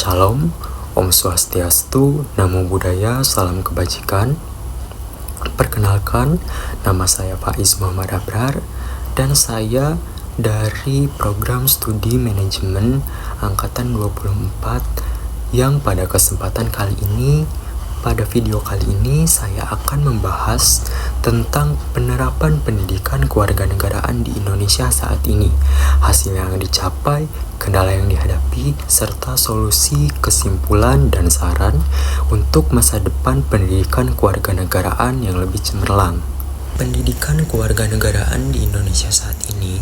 Shalom, Om Swastiastu, Namo Buddhaya, Salam Kebajikan. Perkenalkan, nama saya Faiz Muhammad Abrar dan saya dari program studi manajemen angkatan 24 yang pada kesempatan kali ini, pada video kali ini saya akan membahas tentang penerapan pendidikan kewarganegaraan di Indonesia saat ini, hasil yang dicapai, kendala yang dihadapi, serta solusi, kesimpulan, dan saran untuk masa depan pendidikan kewarganegaraan yang lebih cemerlang. Pendidikan kewarganegaraan di Indonesia saat ini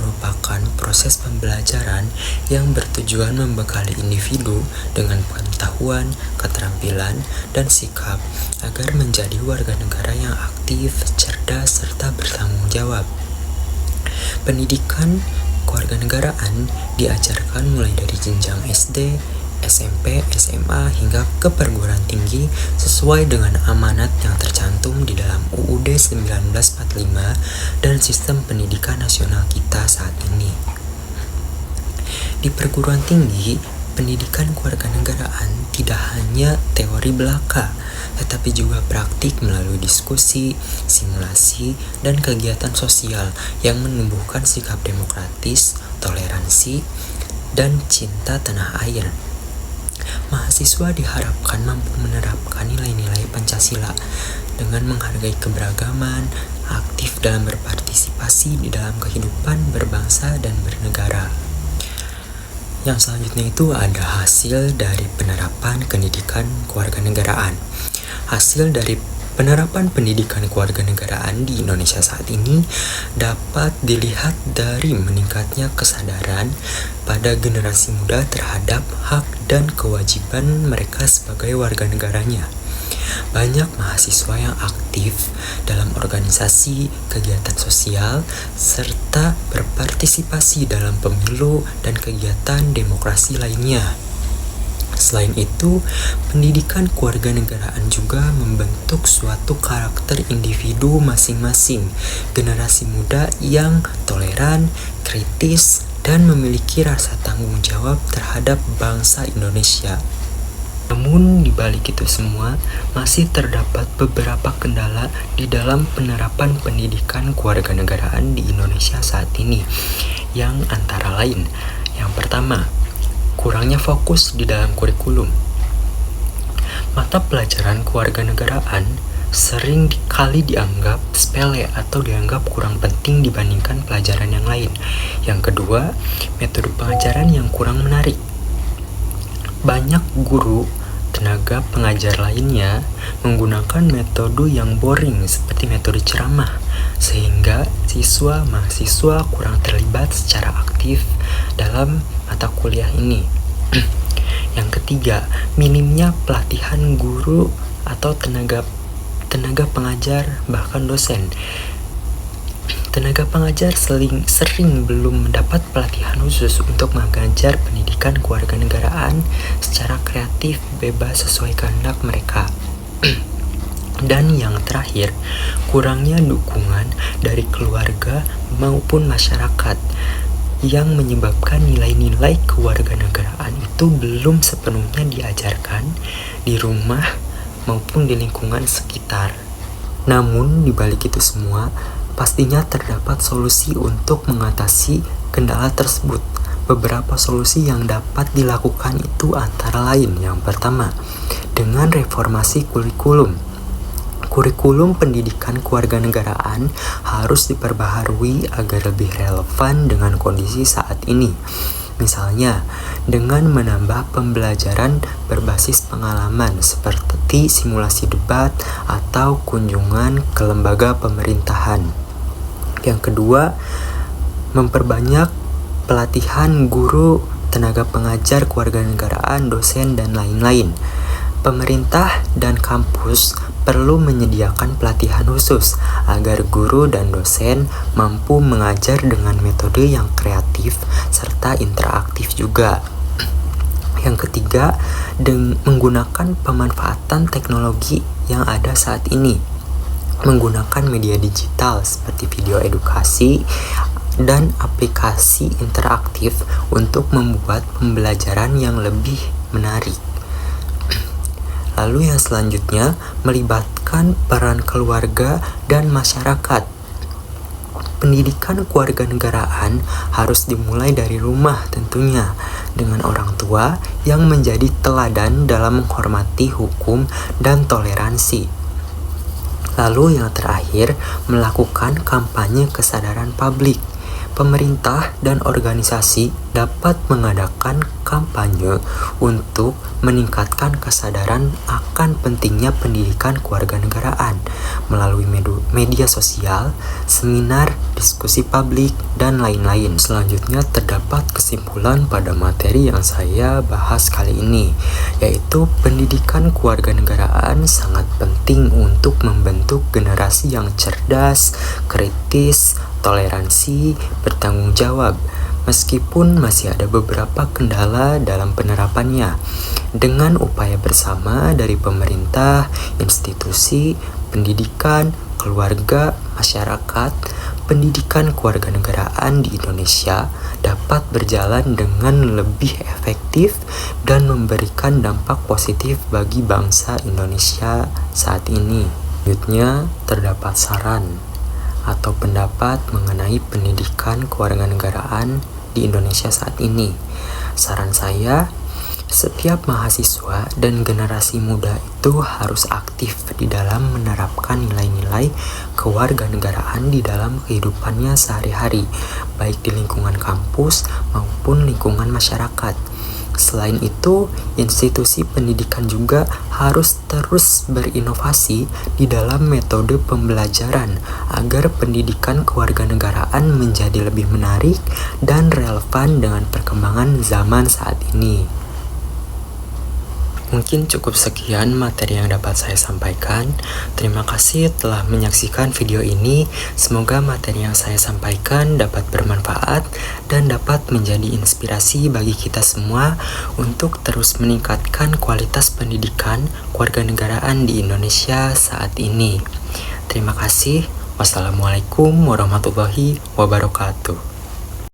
merupakan proses pembelajaran yang bertujuan membekali individu dengan pengetahuan, keterampilan, dan sikap agar menjadi warga negara yang aktif, cerdas, serta bertanggung jawab. Pendidikan kewarganegaraan diajarkan mulai dari jenjang SD, SMP, SMA, hingga ke perguruan tinggi sesuai dengan amanat yang tercantum di dalam UUD 1945 dan sistem pendidikan nasional kita saat ini. Di perguruan tinggi, pendidikan kewarganegaraan tidak hanya teori belaka, tetapi juga praktik melalui diskusi, simulasi, dan kegiatan sosial yang menumbuhkan sikap demokratis, toleransi, dan cinta tanah air. Mahasiswa diharapkan mampu menerapkan nilai-nilai Pancasila dengan menghargai keberagaman, aktif dalam berpartisipasi di dalam kehidupan berbangsa dan bernegara. Yang selanjutnya itu ada hasil dari penerapan pendidikan kewarganegaraan. Hasil dari penerapan pendidikan kewarganegaraan di Indonesia saat ini dapat dilihat dari meningkatnya kesadaran pada generasi muda terhadap hak dan kewajiban mereka sebagai warga negaranya. Banyak mahasiswa yang aktif dalam organisasi, kegiatan sosial, serta berpartisipasi dalam pemilu dan kegiatan demokrasi lainnya. Selain itu, pendidikan kewarganegaraan juga membentuk suatu karakter individu masing-masing, generasi muda yang toleran, kritis, dan memiliki rasa tanggung jawab terhadap bangsa Indonesia. Namun, di balik itu semua, masih terdapat beberapa kendala di dalam penerapan pendidikan kewarganegaraan di Indonesia saat ini, yang antara lain, yang pertama, kurangnya fokus di dalam kurikulum. Mata pelajaran kewarganegaraan sering kali dianggap sepele atau dianggap kurang penting dibandingkan pelajaran yang lain. Yang kedua, metode pengajaran yang kurang menarik. Banyak guru, tenaga pengajar lainnya menggunakan metode yang boring seperti metode ceramah, sehingga mahasiswa kurang terlibat secara aktif dalam mata kuliah ini. Yang ketiga, minimnya pelatihan guru atau tenaga pengajar bahkan dosen. Tenaga pengajar sering belum mendapat pelatihan khusus untuk mengajar pendidikan kewarganegaraan secara kreatif, bebas sesuai kehendak mereka. Dan yang terakhir, kurangnya dukungan dari keluarga maupun masyarakat yang menyebabkan nilai-nilai kewarganegaraan itu belum sepenuhnya diajarkan di rumah maupun di lingkungan sekitar. Namun, di balik itu semua, pastinya terdapat solusi untuk mengatasi kendala tersebut. Beberapa solusi yang dapat dilakukan itu antara lain, yang pertama, dengan reformasi kurikulum. Kurikulum pendidikan kewarganegaraan harus diperbaharui agar lebih relevan dengan kondisi saat ini. Misalnya, dengan menambah pembelajaran berbasis pengalaman seperti simulasi debat atau kunjungan ke lembaga pemerintahan. Yang kedua, memperbanyak pelatihan guru, tenaga pengajar kewarganegaraan, dosen, dan lain-lain. Pemerintah dan kampus perlu menyediakan pelatihan khusus agar guru dan dosen mampu mengajar dengan metode yang kreatif serta interaktif juga. Yang ketiga, menggunakan pemanfaatan teknologi yang ada saat ini. Menggunakan media digital seperti video edukasi dan aplikasi interaktif untuk membuat pembelajaran yang lebih menarik. Lalu yang selanjutnya, melibatkan peran keluarga dan masyarakat. Pendidikan kewarganegaraan harus dimulai dari rumah tentunya, dengan orang tua yang menjadi teladan dalam menghormati hukum dan toleransi. Lalu yang terakhir, melakukan kampanye kesadaran publik. Pemerintah dan organisasi dapat mengadakan kampanye untuk meningkatkan kesadaran akan pentingnya pendidikan kewarganegaraan melalui media sosial, seminar, diskusi publik, dan lain-lain. Selanjutnya terdapat kesimpulan pada materi yang saya bahas kali ini, yaitu pendidikan kewarganegaraan sangat penting untuk membentuk generasi yang cerdas, kritis, toleransi, bertanggung jawab, meskipun masih ada beberapa kendala dalam penerapannya. Dengan upaya bersama dari pemerintah, institusi, pendidikan, keluarga, masyarakat, pendidikan kewarganegaraan di Indonesia dapat berjalan dengan lebih efektif dan memberikan dampak positif bagi bangsa Indonesia saat ini. Selanjutnya, terdapat saran atau pendapat mengenai pendidikan kewarganegaraan di Indonesia saat ini. Saran saya, setiap mahasiswa dan generasi muda itu harus aktif di dalam menerapkan nilai-nilai kewarganegaraan di dalam kehidupannya sehari-hari, baik di lingkungan kampus maupun lingkungan masyarakat. Selain itu, institusi pendidikan juga harus terus berinovasi di dalam metode pembelajaran agar pendidikan kewarganegaraan menjadi lebih menarik dan relevan dengan perkembangan zaman saat ini. Mungkin cukup sekian materi yang dapat saya sampaikan. Terima kasih telah menyaksikan video ini. Semoga materi yang saya sampaikan dapat bermanfaat dan dapat menjadi inspirasi bagi kita semua untuk terus meningkatkan kualitas pendidikan kewarganegaraan di Indonesia saat ini. Terima kasih. Wassalamualaikum warahmatullahi wabarakatuh.